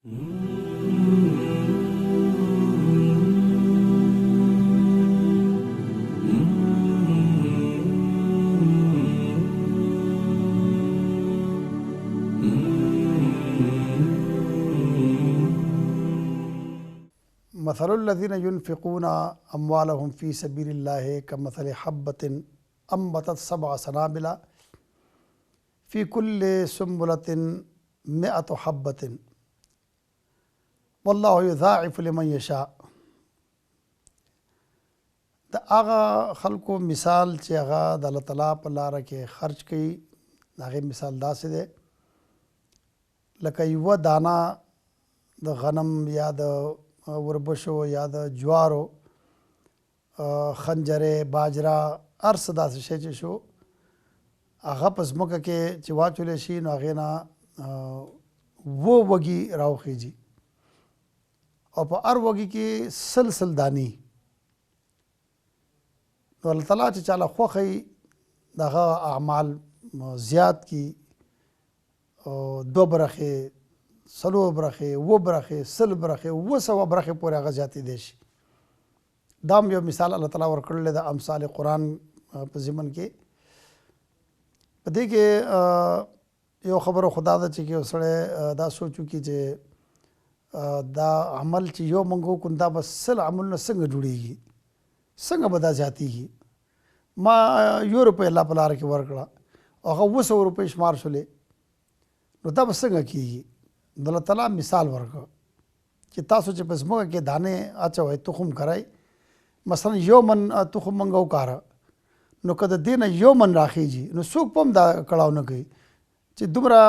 مثل الذین ينفقون اموالهم فی سبیل اللہ کمثل حبۃ انبتت سبع سنابل فی کل سنبلۃ مئۃ حبۃ واللہ یضاعف لمن یشاء. د هغه خلکو مثال چې هغه د الله تعالی په لاره کې خرچ کوي، د هغې مثال داسې دی لکه یوه دانه د غنم یا د وربشو یا د جوارو، خنجرې، باجره، هر څه داسې شی چې شو هغه په ځمکه کې چې واچولی شي نو هغې نه وږي راوخیږي او په هر وږي کې سل دانې. نو الله تعالی چې چاله خوښوي د هغه اعمال زیات کي، 2 برخې، 4 برخې، 7 برخې، 100 برخې، 200 برخې پورې هغه زیاتېدی شي. دا هم یو مثال الله تعالی ورکړلی د امثال قرآن په ضمن کې. په دې کې یو خبره خدا ده چې یو سړی دا سوچ وکړي چې دا عمل چې یو موږ وکړو دا به 100 عملونه څنګه جوړېږي، څنګه به دا زیاتېږي. ما 1 روپۍ الله په لاره کې ورکړه او هغه 200 روپۍ شمار شولې، نو دا به څنګه کېږي. د الله تعالی مثال ورکړه چې تاسو چې په ځمکه کې دانې اچوئ، تخم کرئ، مثلا 1 من تخم موږ وکاره نو که د دې نه 1 من راخیږي نو څوک په هم دا کړاو نه کوي چې دومره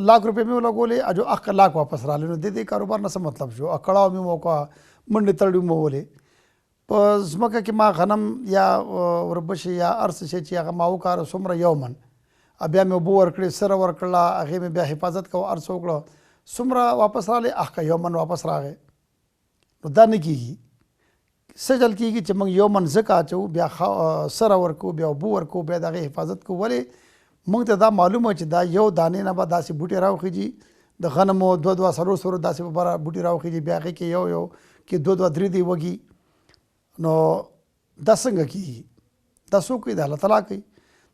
لاک روپۍ مې ولګولې اجو 1 لاک واپس راغلی، نو د دې کاروبار نه څه مطلب شو. کړاو مې وکړه، منډې تړې مې وولې. په ځمکه کې ما غنم یا وربشې یا هر څه شی چې هغه ما وکاره څومره 1 من، بیا مې اوبه ورکړې، سره ورکړله، هغې مې بیا حفاظت کوه، هر څه وکړه، څومره واپس راغلی، 1 من واپس راغی. نو دا نه کېږي. څه چل کېږي چې موږ 1 من ځکه اچوو، بیا سره ورکوو، بیا اوبه ورکوو، بیا د هغې حفاظت کوو. ولې موږ ته دا معلومه چې دا یو دانې نه به داسې بوټي راوخیږي، د غنمو 2 څلور داسې به بوټي راوخیږي، بیا هغې کې یو کې 2 3 دی وږي. نو دا څنګه کېږي؟ دا څوک کوي؟ د الله تعالی کوي.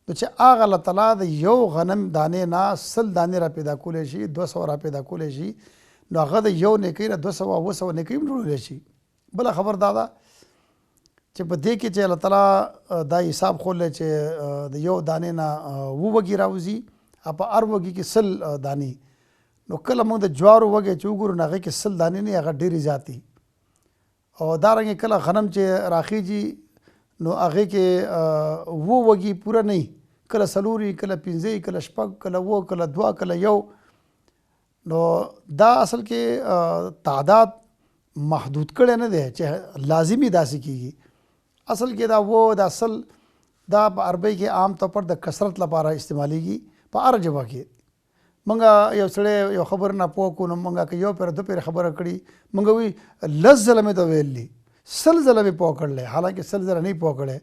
نو چې هغه الله تعالی د یو غنم دانې نه 100 دانې را پیدا کولی شي، 200 را پیدا کولی شي، نو هغه د یو نیکۍ نه 200 نیکۍ هم جوړولی شي. بله خبر دا ده چې په دې کې چې الله تعالی دا حساب خولی چې د یو دانې نه 7 وږي راوځي، په هر وږي کې 100 دانې. نو کله موږ د جوارو وږی چې وګورو نو هغې کې 100 دانې نه، هغه ډېرې زیاتې. او دارنګې کله غنم چې راخیږي نو هغې کې 7 وږي پوره نه وي، کله 4، کله 5، کله 6، کله 7، کله 2، کله 1. نو دا اصل کې تعداد محدود کړی نه دی چې لازمي داسې کېږي. اصل کې دا 100 دا په عربی کې عام طور پر د کثرت لپاره استعمالیږي. په هر ژبه کې موږ یو سړی یو خبر نه پوه کړو نو موږ که 1 پېره 2 پېره خبره کړي موږ وایي 10 ځله مې ته ویلي، 100 ځله مې پوه کړلی، حالانکې 100 ځله نه پوه کړی،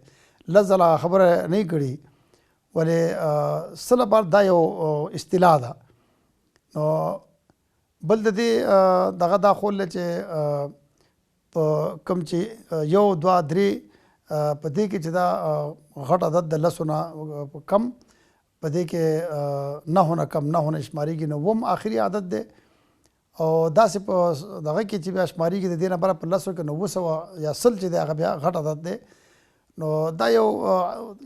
10 ځله خبره نه کړي. ولې 100 لپاره دا یو اصطلاح ده. نو بل د دې دغه دا خولی چې په کوم چې 1 2 3 په دې کې چې دا غټ عدد د 10 نه کم، په دې کې 9 نه کم، 9 نه شمارېږي، نو 9 آخري عدد دی. او داسې په دغه کې چې بیا شمارېږي د دې نه بره په 10 کې 900 یا 100 چې دی هغه بیا غټ عدد دی. نو دا یو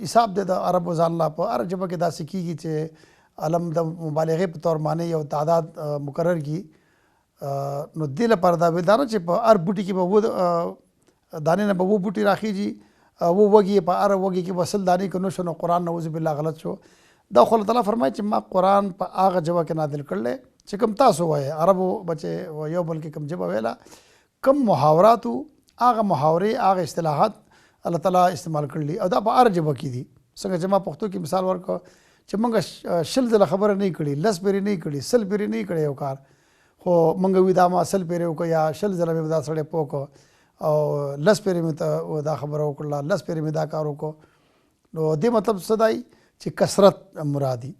حساب دی د عربو ځان لا. په هر ژبه کې داسې کېږي چې علم د مبالغې په طور باندې یو تعداد مقرر کړي. نو دې لپاره دا ویل دا نه چې په هر بوټي کې به 7 دانې نه به 7 بوټي راخیږي، 7 وږي په هر وږي کې به 100 دانې که نو شو نو قرآن نعوذ بالله غلط شو. دا خو الله تعالی فرمایي چې ما قرآن په هغه ژبه کې نازل کړلی چې کوم تاسو وایئ. عربو بچې یو بل کې کوم ژبه ویله، کوم محاوراتو، هغه محاورې، هغه اصطلاحات الله تعالی استعمال کړلي او دا په هر ژبه کې دي. څنګه چې ما پښتو کې مثال ورکړ چې موږ 100 ځله خبره نه کړي، 10 پېرې نه کړي، 100 پېرې نه کړی یو کار، خو موږ وي دا ما 100 پېرې وکړه یا 100 ځله مې دا سړی پوه کړه او 10 پېرې مې ته دا خبره وکړله، 10 پېرې مې دا کار وکړو. نو دې مطلب څه دی چې کثرت مرادي.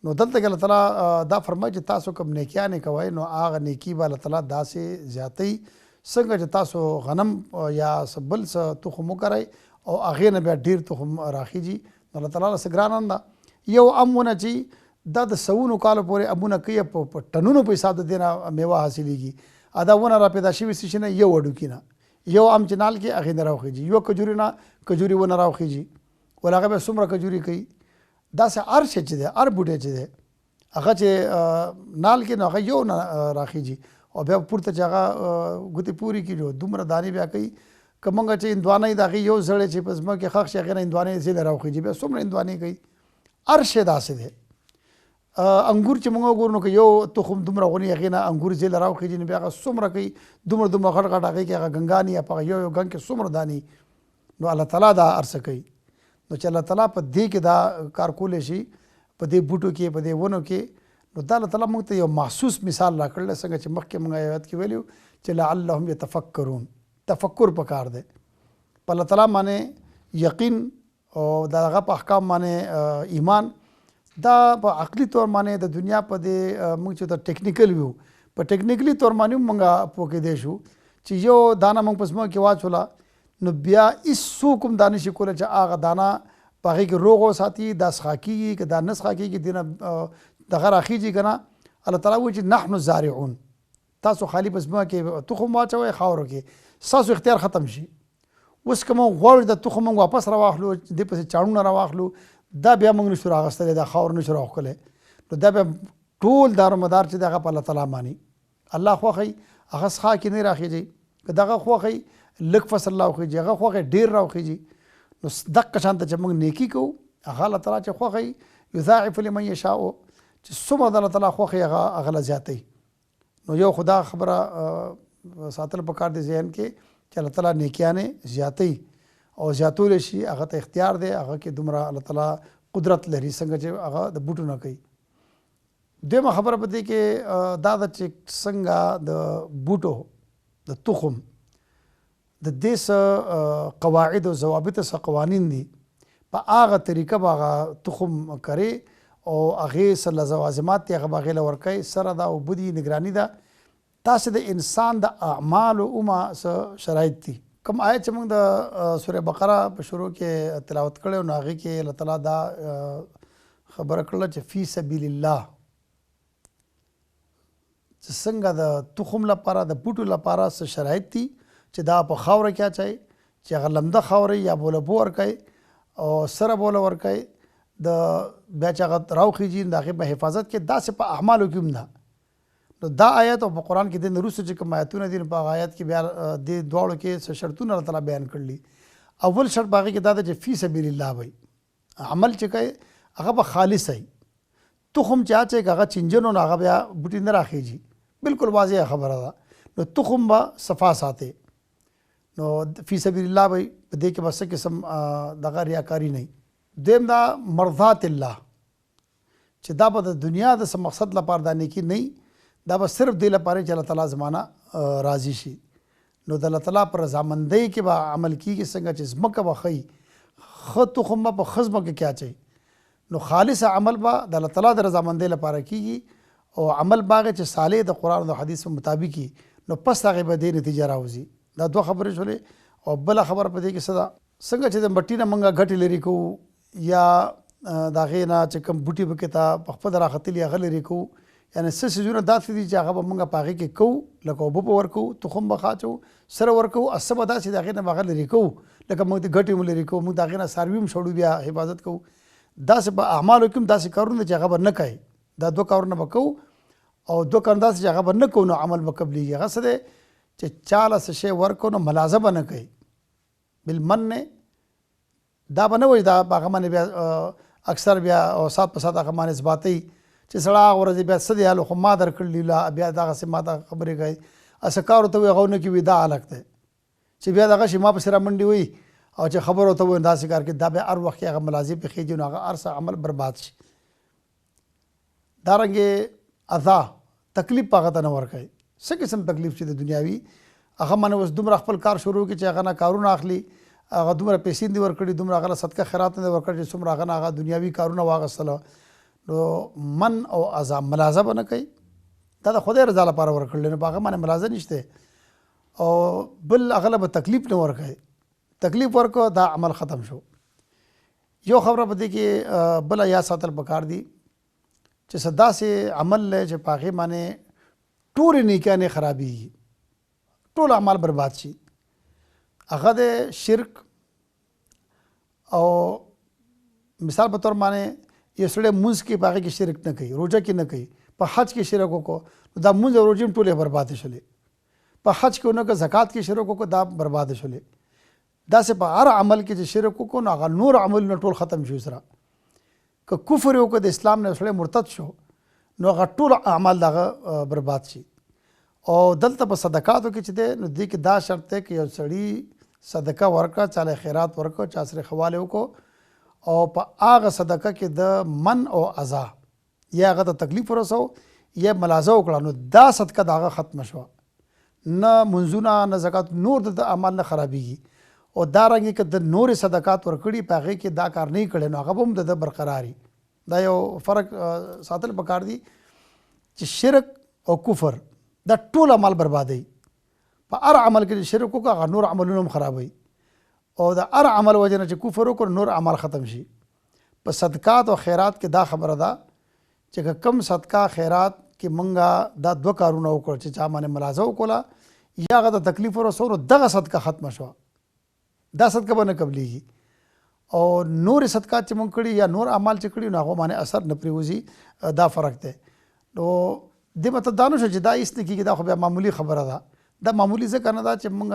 نو دلته کې الله تعالی دا فرمایي چې تاسو کوم نیکیانې کوئ نو هغه نیکي به الله تعالی داسې زیاتوي څنګه چې تاسو غنم یا څه بل څه تخم وکرئ او هغې نه بیا ډېر تخم راخیږي نو الله تعالی له څه ګران ده. یو ام ونه چې دا د سوونو کالو پورې امونه کوي په ټنونو په حساب د دې نه میوه حاصلېږي دا ونه را پیدا شوي څه شي نه یو هډوکي نه یو ام چې نال کې هغې نه راوخیږي یو کجوري نه کجوري ونه راوخیږي ول هغه بیا څومره کجوري کوي داسې هر شی چې دی هر بوټی چې دی هغه چې نال کې نو هغه یو نه راخیږي او بیا پورته چې هغه ګوتې پورې کړي دومره دانې بیا کوي که موږ چې هندوانه د هغې یو زړی چې په ځمکې ښخ شي هغې نه هندوانې ځینې راوخیږي بیا څومره هندوانې کوي هر شی داسې دی. انګور چې موږ وګورو نو که یو تخم دومره غوني هغې نه انګور ځیله راوخیږي نو بیا هغه څومره کوي دومره دومره غټ غټ هغې کې هغه ګنګانې یا په یو یو ګنګ کې څومره دانې نو الله تعالی دا هر څه کوي. نو چې الله تعالی په دې کې دا کار کولی شي په دې بوټو کې په دې ونو کې نو دا الله تعالی موږ ته یو محسوس مثال راکړلی څنګه چې مخکې موږ آیات کې ویلي چې لعلهم یتفکرون تفکر پکار دی په الله تعالی باندې یقین او د هغه په احکام باندې ایمان دا په عقلي طور باندې د دنیا په دې موږ چې د ټیکنیکل ویو په ټیکنیکلي طور باندې موږ پوه کېدی شو چې یو دانه موږ په ځمکه کې واچوله نو بیا هېڅوک هم دا نشي کولی چې هغه دانه په هغې کې روغ وساتي دا څښا کېږي که دا نه څښا کېږي دې نه دغه راخیږي که نه الله تعالی وایي چې نحن زارعون تاسو خالي په ځمکه کې تخم واچوئ خاورو کې ستاسو اختیار ختم شي. اوس که موږ غواړو د تخم موږ واپس راواخلو دې پسې چاړونه راواخلو دا بیا موږ نشو راغستلی دا خاور نشو راوښکلی نو دا بیا ټول دارومدار چې د هغه په الله تعالی باندې الله خوښوي هغه څښا کې نه راخیږي که دغه خوښوي لږ فصل راوخیږي هغه خوښوي ډېر راوخیږي نو دقه شانته چې موږ نیکي کوو هغه الله تعالی چې خوښوي یضاعف لمن یشاء چې څومره د الله تعالی خوښوي هغه له زیاتوي. نو یو خدا خبره ساتل پکار دی ذهن کې چې الله تعالی نیکیانې زیاتوي او زیاتولی شي هغه ته اختیار دی هغه کې دومره الله تعالی قدرت لري څنګه چې هغه د بوټو نه کوي. دویمه خبره په دې کې دا ده چې څنګه د بوټو د تخم د دې څه قواعد او ضوابط څه قوانین دي په هغه طریقه به هغه تخم کرې او هغې څه لوازمات دي هغه به هغې له ورکوي سره دا اوبه دي نګراني ده تاسې د انسان د اعمالو اومه څه شرایط دي. کوم آیت چې موږ د سوره بقره په شروع کې تلاوت کړی نو هغې کې الله تعالی دا خبره کړله چې فی سبیل الله چې څنګه د تخم لپاره د بوټو لپاره څه شرایط دي چې دا په خاوره کې اچوئ چې هغه لمده خاوره یا بوله بو ورکوئ او سره بوله ورکوئ د بیا چې هغه راوخیږي د هغې په حفاظت کې داسې په اعمالو کې هم ده. نو دا آیت او په قرآن کې د نه وروسته چې کوم آیتونه دي نو په هغه آیت کې بیا دې دواړو کې څه شرطونه الله تعالی بیان کړلي. اول شرط په هغې کې دا ده چې فی سبیل الله وایي عمل چې کوئ هغه به خالص وي تخم چې اچوئ که هغه چینجن نو هغه بیا بوټي نه راخیږي بالکل واضح خبره ده نو تخم به صفا ساتئ نو فی سبیل الله وایي په دې کې به څه قسم دغه ریاکاري نه وي. دویم دا مرضات الله چې دا به د دنیا د څه مقصد لپاره دا نیکي نه وي دا به صرف دې لپاره چې الله تعالی زمانه راضي شي نو د الله تعالی پر رضامندۍ کې به عمل کېږي څنګه چې ځمکه به ښیي ښه تخم به په ښه ځمکه کې اچوي نو خالص عمل به د الله تعالی د رضامندۍ لپاره کېږي او عمل به هغه چې صالح د قرآن او د حدیث مطابق وي نو پس هغې به دې نتیجه راوځي. دا دوه خبرې شولې او بله خبره په دې کې څه ده څنګه چې د مټي نه موږ ګټې لرې کوو یا د هغې نه چې کوم بوټي پکې ته په خپله راختلي هغه لرې کوو یعنې څه څیزونه داسې دي چې هغه به موږ په هغې کې کوو لکه اوبه به ورکوو تخم به خاچو سره ورکوو څه به داسې د هغې نه به هغه لرې کوو لکه موږ د ګټې هم لرې کوو موږ د هغې نه څاروي هم شړو بیا حفاظت کوو داسې په اعمالو کې هم داسې کارونه چې هغه به نه کوي دا دوه کارونه به کوو او دوه کارونه داسې چې هغه به نه کوو نو عمل به قبلېږي. هغه څه دی چې چاله څه شی ورکو نو ملازه به نه کوي بالمن دا به نه وایي دا په هغه باندې بیا اکثر بیا او سات په سات هغه باندې اثباتوي چې سړی هغه ورځې بیا څه دی هلو خو ما درکړلي بیا دغسې ما ته خبرې کوي څه کار ورته وایي هغه ونه کوي دا هلک دی چې بیا دغه شي ما پسې رامنډې وایي او چې خبر ورته وایي داسې کار کوي دا بیا هر وخت کې هغه ملازم پېښېږي نو هغه هر څه عمل برباد شي. دارنګې اذا تکلیف په هغه ته نه ورکوي څه قسم تکلیف چې د دنیاوي هغه باندې اوس دومره خپل کار شروع کړي چې هغه نه کارونه اخلي هغه دومره پیسې دې ورکړي دومره هغه له صدقه خیرات نه ورکړي چې څومره هغه نه هغه دنیاوي کارونه واغستله نو من او اذا ملازه به نه کوي، دا د خدای رضا لپاره ورکړل نو په هغه باندې ملازه نشته. او بل هغه به تکلیف نه ورکوي، تکلیف ورکو دا عمل ختم شو. یو خبره په دې کې بله یا ساتل پکار دي چې څه داسې عمل دی چې په هغې باندې ټولې نیکیانې خرابېږي، ټول اعمال برباد شي. هغه د شرک او مثال په تور باندې یو سړی مونځ کې په هغې کې شرک نه کوي، روژه کې نه کوي، په حج کې شرک وکړو نو دا مونځ او روژې هم ټولې برباد شولې. په حج کې ونه که زکات کې شرک وکړو دا برباد شولې. داسې په هر عمل کې چې شرک وکړو نو هغه نور عملونه ټول ختم شي. سره که کفر وکړو د اسلام نه سړی مرتد شو نو هغه ټول اعمال دغه برباد شي. او دلته په صدقاتو کې چې دی نو دې کې دا شرط دی که یو سړي صدقه ورکړه، چاله خیرات ورکړه، چا سره خواله وکړو او په هغه صدقه کې د من او اذا یا هغه ته تکلیف ورسو یا ملازه وکړه نو دا صدقه د هغه ختمه شوه. نه منځونه نه زکات نور د اعمال نه خرابېږي. او دارنګې که د نورې صدقات ورکړي په هغې کې دا کار نه کړی نو هغه به هم د برقراري. دا یو فرق ساتل پکار دي چې شرک او کفر دا ټول عمل بربادوي. په هر عمل کې چې شرک وکړه هغه نور عملونه هم خرابوي. او د هر عمل وجه نه چې کفر وکړو نور عمل ختم شي. په صدقات او خیرات کې دا خبره ده چې کم صدقه خیرات کې مونږه دا دوه کارونه وکړو چې چا باندې ملازه وکړه یا هغه ته تکلیف ورسو نو دغه صدقه ختمه شوه، دا صدقه به نه قبلېږي. او نورې صدقات چې مونږ کړي یا نور اعمال چې کړي نو هغو باندې اثر نه پرېوځي. دا فرق دی. نو دې مطلب دا نه شو چې دا هېڅ نه کېږي، دا خو بیا معمولي خبره ده. دا معمولي ځکه نه ده چې مونږ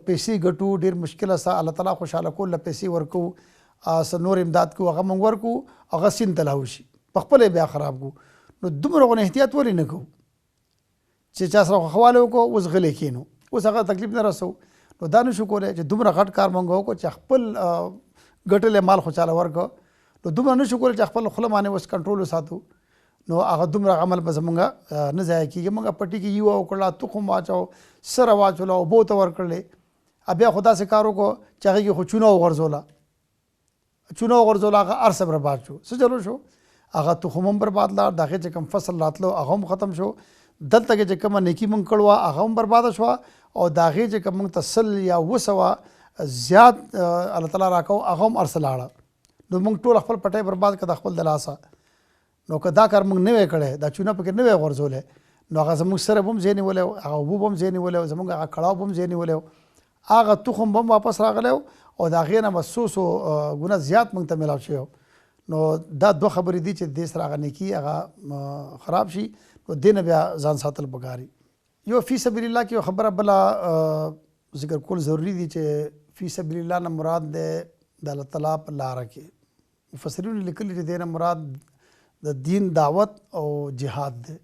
پیسې ګټو، ډېر مشکله سه الله تعالی خوشحاله کول له پیسې ورکو، څه نور امداد کو هغه مونږ ورکو، هغه سین ته لاړ شي په خپله بیا خراب کو. نو دومره غونه احتیاط ولې نه کوو چې چا سره خواله وکړو اوس غلی کېنو، اوس هغه تکلیف نه رسو. نو دا نشو کولی چې دومره غټ کار مونږ وکړو چې خپل ګټلې مال خو چاله ورکړو. نو دومره نشو کولی چې خپل خوله باندې اوس کنټرول وساتو. نو هغه دومره عمل به زمونږ نه ضایع کېږي. مونږ پټي کې یوه وکړله، تخم واچو، سره واچوله، اوبو ته ورکړلې، بیا خو داسې کار وکړو چې هغې کې خو چونه وغورځوله، چونه وغورځوله، هغه هر څه برباد شو. څه چلو شو؟ هغه تخم هم برباد لاړ، د هغې چې کوم فصل راتلو هغه هم ختم شو. دلته کې چې کومه نیکي مونږ کړې وه هغه هم برباده شوه. او د هغې چې کوم مونږ ته 100 یا 200 زیات الله تعالی راکوو هغه هم هر څه لاړه. نو مونږ ټول خپل پټی برباد کړه د خپل د لاسه. نو که دا کار مونږ نه وی کړی، دا چونه پکې نه وی غورځولی نو هغه زمونږ سره به هم ځای نیولی و، هغه اوبه به هم ځای نیولی و، زمونږ هغه کړاو به هم ځای نیولی و، هغه تخم به هم واپس راغلی و او د هغې نه به څو ګونه زیات مونږ ته میلاو شوی. نو دا دوه خبرې دي چې دې سره هغه نیکي هغه خراب شي. نو دې نه بیا ځان ساتل پکار. یو فی سبیل الله کې یو خبره بله ذکر کول ضروري دي چې فی سبیل الله نه مراد دی د الله تعالی په لاره کې. مفسرینو لیکلي چې دې نه مراد د دین دعوت او جهاد دی.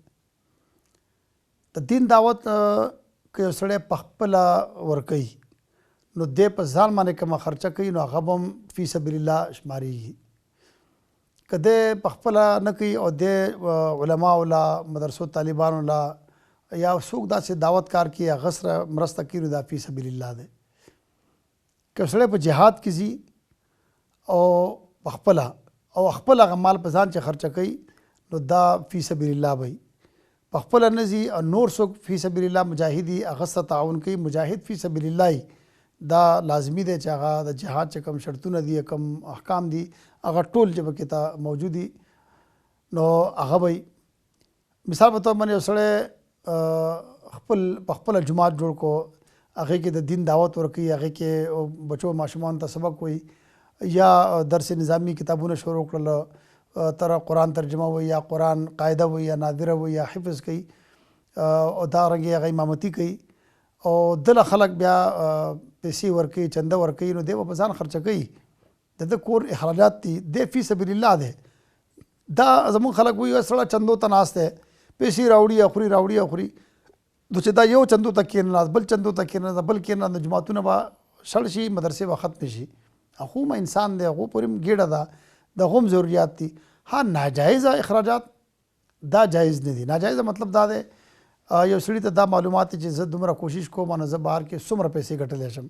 د دین دعوت که یو سړی په خپله ورکوي نو دی په ځان باندې کومه خرچه کوي نو هغه به هم فی سبیل الله شمارېږي. که دی په خپله نه کوي او دی علماو له مدرسو طالبانو له یا څوک داسې دعوت کار کوي هغه سره مرسته کوي نو دا فی سبیل الله دی. که سړی په جهاد کې ځي او په خپله او خپل هغه مال په ځان چې خرچه کوي نو دا فی سبیل الله وي. په خپله نه ځي او نور څوک فی سبیل الله مجاهدي هغه سره تعاون کوي. مجاهد فی سبیل الله دا لازمي دی چې هغه د جهاد چې کوم شرطونه دي کوم احکام دي هغه ټول چې پکې ته موجود دي نو هغه وي. مثال په توګه باندې یو سړی خپل په خپله جومات جوړ کو، هغې کې د دین دعوت ورکوي، هغې کې بچو ماشومانو ته سبق وایي یا درس نظامی کتابونه شروع کړل، تر قرآن ترجمه وایي یا قرآن قاعده وایي یا نادره وایي یا حفظ کوي او دارنګې هغه امامتي کوي او دله خلک بیا پیسې ورکوي، چنده ورکوي نو دی به په ځان خرچه کوي. د ده کور اخراجات دي، دی فی سبیل الله دی. دا زمونږ خلک وایي سړی چندو ته ناست دی، پیسې راوړي اخوري راوړي اخوري. نو چې دا یو چندو ته کېناست بل چندو ته کېناست بل کېناست نو جوماتونه به شړ شي، مدرسې به ختمې شي. هغه هم انسان دی، هغو پورې هم ګېډه ده، دغه هم ضروریات دي. ها ناجایزه اخراجات دا جایز نه دي. ناجایزه مطلب دا دی یو سړي ته دا معلومات چې زه دومره کوشش کوم نو زه بهر کې څومره پیسې ګټلی شم،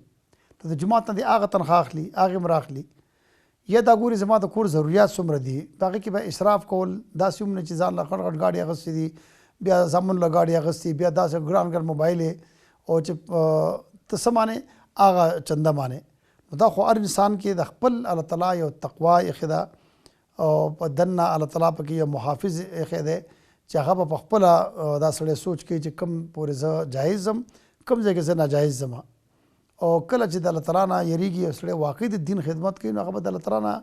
ته د جومات نه دې هغه تنخواه اخلي هغې هم راخلي، یا دا ګوري زما د کور ضرورت څومره دي په هغې کې به اسراف کول داسې هم نه چې ځان له غټ غټ ګاډي اخیستې دي بیا زامن له ګاډي اخیستې بیا داسې ګران ګران موبایل او چې ته څه مانې هغه چنده مانې. نو دا خو هر انسان کې د خپل الله تعالی یو تقوا ایښې ده او په دننه الله تعالی پکې یو محافظ ایښی دی چې هغه به په خپله دا سړی سوچ کوي چې کوم پورې زه جایز ځم کوم ځای کې زه ناجایز ځم. او کله چې د الله تعالی نه یریږي یو سړی واقعي د دین خدمت کوي نو هغه به د الله تعالی نه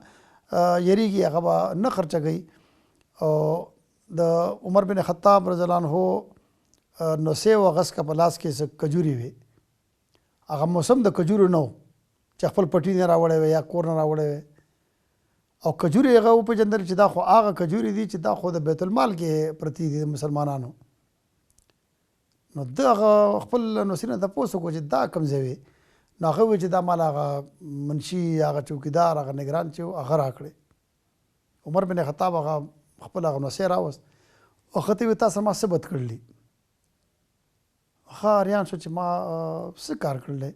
یریږي هغه به نه خرچه کوي. او د عمر بن خطاب رضی الله عنه 900 اغست کا په لاس کې څه کجوري وي هغه موسم د کجورو نه و چې خپل پټي نه راوړی وي یا کور نه راوړی وي او کجوري هغه وپېژندل چې دا خو هغه کجوري دي چې دا خو د بیت المال کې پرتې دي د مسلمانانو. نو دغه خپل نوسي نه تپوس وکړو چې دا کوم ځای وي نو هغه وایي چې دا مال هغه منشي هغه چوکیدار هغه نګران چې و هغه راکړی. عمر بن خطاب هغه خپل هغه نوسی راوست وختې وي تا سره ما څه بد کړلي ښه حیران شو چې ما څه کار کړلی.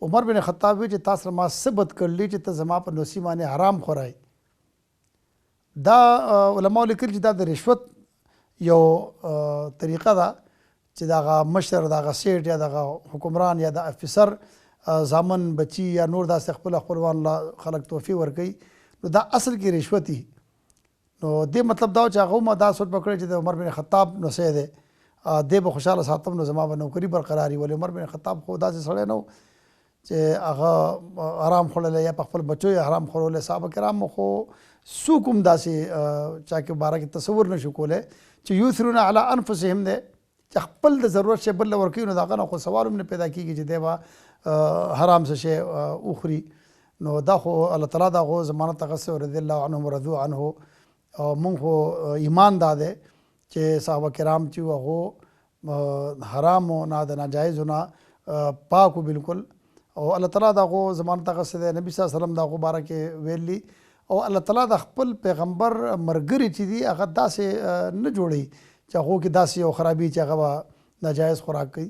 عمر بن خطاب وی چې تا سره ما څه بد کړلي چې ته زما په نوسي باندې حرام خورای. دا علماء لیکلي چې دا د رشوت یو طریقه ده چې دغه مشر دغه سیټ یا دغه حکمران یا د افسر زامن بچي یا نور داسې خپل خپلوان له خلک تحفې ورکوي نو دا اصل کې رشوت دي. نو دې مطلب دا و چې هغه ما دا سوچ پکړی چې د عمر بن خطاب نوسی دی دې به خوشحاله ساتم نو زما به نوکري برقراري. ولې عمر بن خطاب خو داسې سړی نه و چې هغه حرام خوړلی یا په خپل بچو یې حرام خوړلی. صحابه کرامو خو څوک هم داسې چا کې باره کې تصور نه شو کولی چې یوثرون علی انفسهم دی چې خپل د ضرورت شی بل له ورکوي نو د هغه نه خو سوال هم نه پیدا کېږي چې دی به حرام څه شی وخوري. نو دا خو الله تعالی د هغو ضمانت اخیستی رضی الله عنهم ورضوا عنه. او مونږ خو ایمان دا دی چې صحابه کرام چې هغو حرامو نه د ناجایزو نه پاک و بالکل. او الله تعالی د هغو ضمانت اخیستی دی نبي صلی الله علیه وسلم د هغو باره کې ویلي. او الله تعالی د خپل پیغمبر ملګري چې دي هغه داسې نه جوړوي چې هغو کې داسې یو خرابي چې هغه به ناجایز خوراک کوي.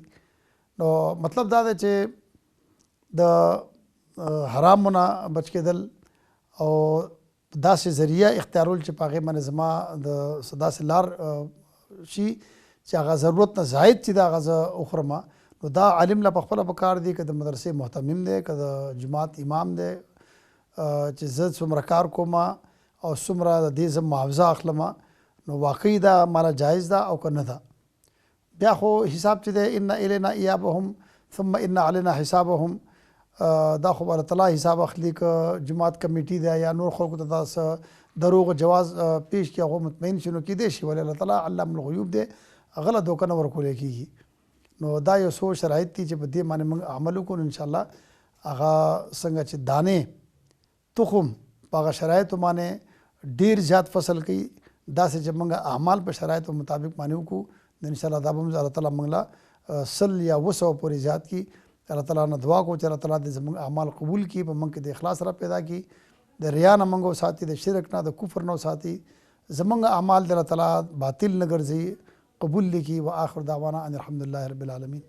نو مطلب دا دی چې د حرامو نه بچ کېدل او داسې ذریعه اختیارول چې په هغې باندې زما د داسې لار شي چې هغه ضرورت نه زاید چې د هغه زه وخورم. نو دا عالم له په خپله پکار دی که د مدرسې محتمم دی که د جماعت امام دی چې زه څومره کار کوم او څومره د دې زه معاوضه اخلم نو واقعي دا ماله جایز ده او که نه ده. بیا خو حساب چې دی ان الینا ایابهم ثم ان علینا حسابهم دا خو الله تعالی حساب اخلي که جماعت کمیټي ده یا نور خلکو ته دا دروغ جواز پیش کړي هغه مطمئن شي نو کیدای شي ولې الله تعالی علام الغیوب دی هغه له دوکه نه ورکولی کېږي. نو دا یو څو شرایط دي چې په دې باندې موږ عمل وکړو انشاءالله هغه څنګه چې دانې تخم په هغه شرایطو باندې ډېر زیات فصل کوي داسې چې موږ اعمال په شرایطو مطابق باندې وکړو انشاءالله دا به الله تعالی موږ له 100 یا 200 پورې زیات کړي. الله تعالی نه دعا کوو چې الله تعالی دې زموږ اعمال قبول کړي په موږ کې د اخلاص را پیدا کړي د ریا نه موږ وساتي د شرک نه د کفر نه وساتي زموږ اعمال د الله تعالی باطل نه ګرځي قبول لکي. واخر دعوانا ان الحمد لله رب العالمين.